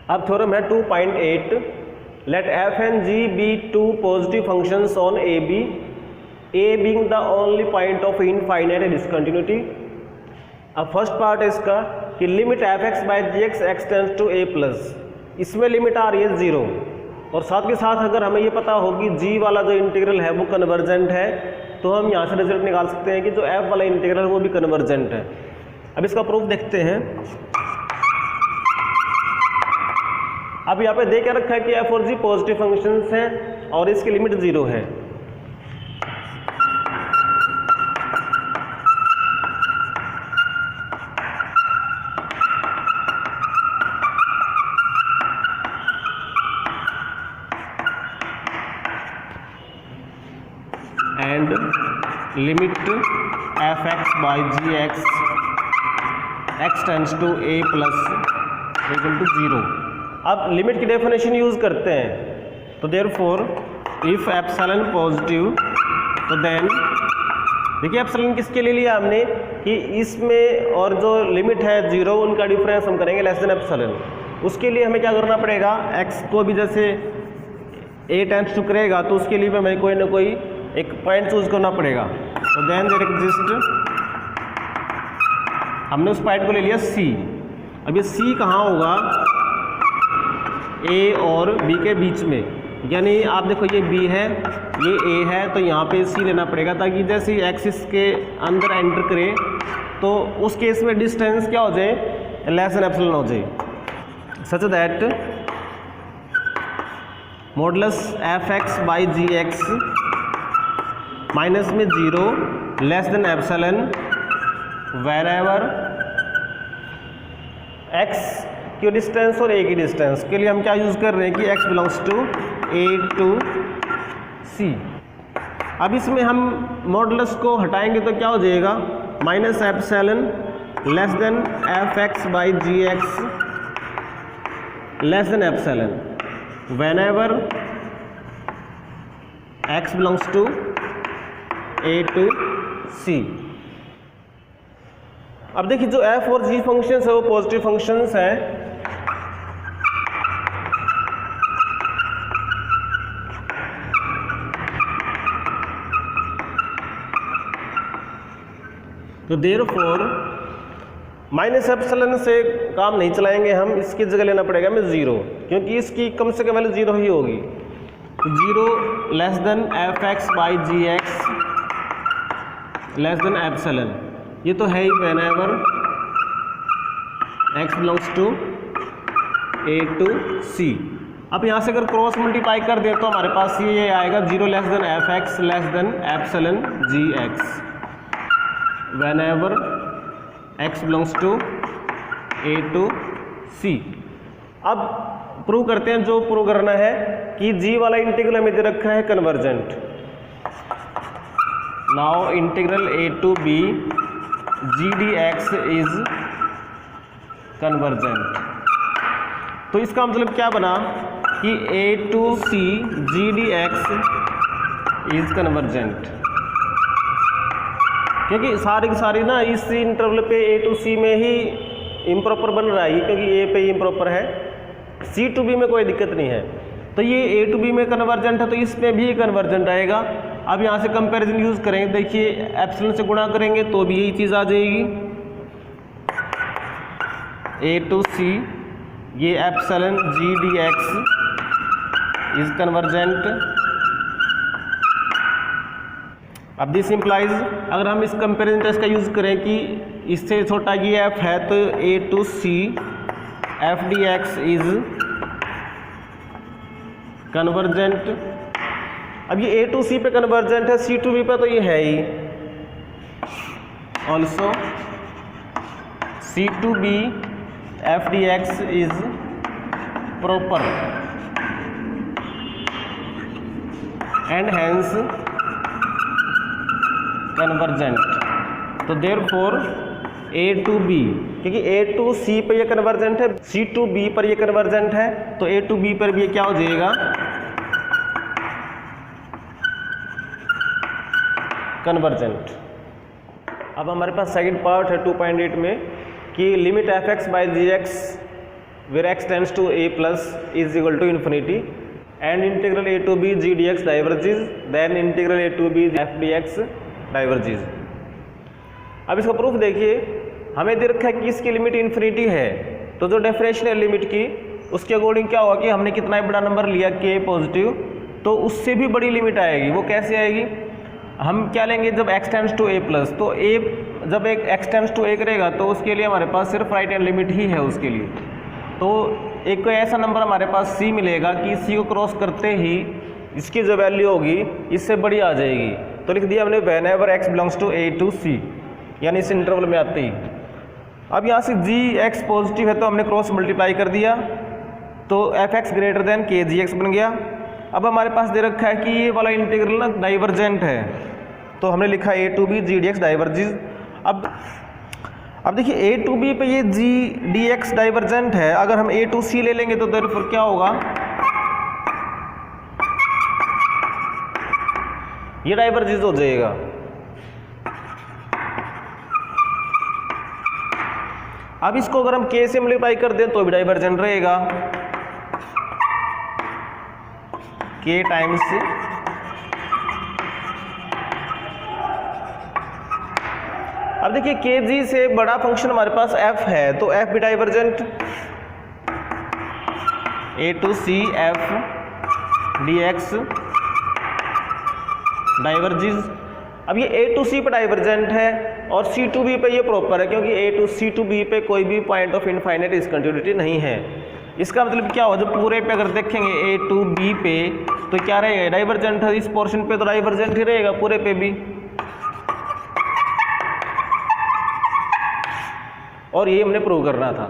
अब थ्योरम है 2.8, let f and g be two positive functions on a b, a being the only point of infinite discontinuity. अब first part है इसका कि limit f x by g x x tends to a plus, इसमें limit आ रही है 0, और साथ के साथ अगर हमें ये पता हो कि जी वाला जो इंटीग्रल है वो कन्वर्जेंट है, तो हम यहाँ से रिजल्ट निकाल सकते हैं कि जो एफ वाला इंटीग्रल है वो भी कन्वर्जेंट है। अब इसका प्रूफ देखते हैं। अब यहाँ पे दे क्या रखा है कि एफ और जी पॉजिटिव फंक्शंस हैं और इसकी लिमिट 0 है। And limit f x by g x x tends to a plus equal to 0। अब लिमिट की डेफिनेशन यूज करते हैं, तो देयरफॉर इफ एप्सिलॉन पॉजिटिव, तो देन देखिए एप्सिलॉन किसके लिए लिया हमने कि इसमें और जो लिमिट है 0 उनका डिफरेंस हम करेंगे लेस देन एप्सिलॉन। उसके लिए हमें क्या करना पड़ेगा, एक्स को भी जैसे ए टेंस टू करेगा तो उसके लिए भी हमें कोई ना कोई एक पॉइंट चूज करना पड़ेगा। तो देन देयर एग्जिस्ट, हमने उस पॉइंट को ले लिया सी। अब ये सी कहाँ होगा, ए और बी के बीच में, यानी आप देखो ये बी है ये ए है, तो यहाँ पे सी लेना पड़ेगा ताकि जैसे ही एक्सिस के अंदर एंटर करे तो उस केस में डिस्टेंस क्या हो जाए, लेस देन एप्सिलॉन हो जाए, such that modulus f x by g x minus में 0 less than epsilon wherever x की डिस्टेंस और ए की डिस्टेंस के लिए हम क्या यूज़ कर रहे हैं कि x belongs to a to c. अब इसमें हम मॉडुलस को हटाएंगे तो क्या हो जाएगा, minus epsilon less than f x by g x less than epsilon whenever x belongs to a to c. अब देखिए जो एफ और जी फंक्शंस है वो पॉजिटिव फंक्शंस हैं, तो देयरफॉर माइनस एप्सिलॉन से काम नहीं चलाएंगे हम, इसकी जगह लेना पड़ेगा हमें 0, क्योंकि इसकी कम से कम वैल्यू 0 ही होगी। 0 less than f x by g x less than epsilon, ये तो है ही whenever x belongs to a to c. अब यहाँ से अगर क्रॉस मल्टीप्लाई कर दे तो हमारे पास ये आएगा 0 less than f x less than epsilon g x whenever x belongs to a to c. अब प्रूव करते हैं जो प्रूव करना है कि जी वाला इंटीग्रल हमें दे रखा है convergent. Now integral a to b g d x is convergent. तो इसका मतलब क्या बना कि a to c g d x is convergent, क्योंकि सारी की सारी ना इस इंटरवल पे ए टू सी में ही इम्प्रॉपर बन रहा है, क्योंकि ए पे इम्प्रॉपर है, सी टू बी में कोई दिक्कत नहीं है। तो ये ए टू बी में कन्वर्जेंट है तो इसमें भी कन्वर्जेंट आएगा। अब यहाँ से कंपैरिजन यूज करेंगे, देखिए एप्सिलॉन से गुणा करेंगे तो भी यही चीज़ आ जाएगी, ए टू सी ये epsilon ji d x is convergent. अब दिस इम्प्लाइज, अगर हम इस कंपैरिजन टेस्ट का यूज करें कि इससे छोटा ये एफ है तो a to c f d x is convergent. अब ये ए टू सी पे कन्वर्जेंट है, सी टू बी पे तो ये है ही। Also c to b f d x is proper and hence convergent. तो देयरफॉर ए टू बी, क्योंकि ए टू सी पर ये कन्वर्जेंट है, सी टू बी पर ये कन्वर्जेंट है, तो ए टू बी पर भी ये क्या हो जाएगा, कन्वर्जेंट। अब हमारे पास सेकंड पार्ट है 2.8 में कि limit f x by g x where x tends to a plus is equal to infinity and integral a to b g dx diverges, then integral a to b f dx diverges। अब इसका proof देखिए, हमें दे रखा है कि इसकी limit infinity है, तो जो डेफिनेशन है लिमिट की उसके अकॉर्डिंग क्या होगा कि हमने कितना बड़ा नंबर लिया k पॉजिटिव, तो उससे भी बड़ी लिमिट आएगी। वो कैसे आएगी, हम क्या लेंगे, जब x tends to a plus, तो a जब एक x टेंड्स टू a करेगा तो उसके लिए हमारे पास सिर्फ राइट हैंड लिमिट ही है उसके लिए। तो एक कोई ऐसा नंबर हमारे पास c मिलेगा कि c को क्रॉस करते ही इसकी जो वैल्यू होगी इससे बड़ी आ जाएगी। तो लिख दिया हमने whenever x belongs to a to c, यानी इस इंटरवल में आते ही। अब यहाँ से gx पॉजिटिव है तो हमने क्रॉस मल्टीप्लाई कर दिया, तो fx greater than k gx बन गया। अब हमारे पास दे रखा है कि ये वाला इंटीग्रल ना डाइवर्जेंट है, तो हमने लिखा a to b g dx diverges. अब देखिए a टू b पे ये g dx डाइवर्जेंट है, अगर हम a टू c ले लेंगे तो देयरफॉर क्या होगा, ये डाइवर्जेस हो जाएगा। अब इसको अगर हम k से मल्टीप्लाई कर दें तो भी डाइवर्जेंट रहेगा, k टाइम्स अब देखिए kg से बड़ा फंक्शन हमारे पास f है, तो f भी divergent, a to c f dx diverges. अब ये a टू c पे डाइवर्जेंट है और c टू b पे ये प्रॉपर है, क्योंकि a to c to b पे कोई भी पॉइंट ऑफ इनफाइनाइट डिसकंटिन्यूटी नहीं है। इसका मतलब क्या हो, जब पूरे पे अगर देखेंगे a टू b पे तो क्या रहेगा, डाइवर्जेंट है, इस पोर्शन पे तो डाइवर्जेंट ही रहेगा पूरे पे भी। और ये हमने प्रूव करना था।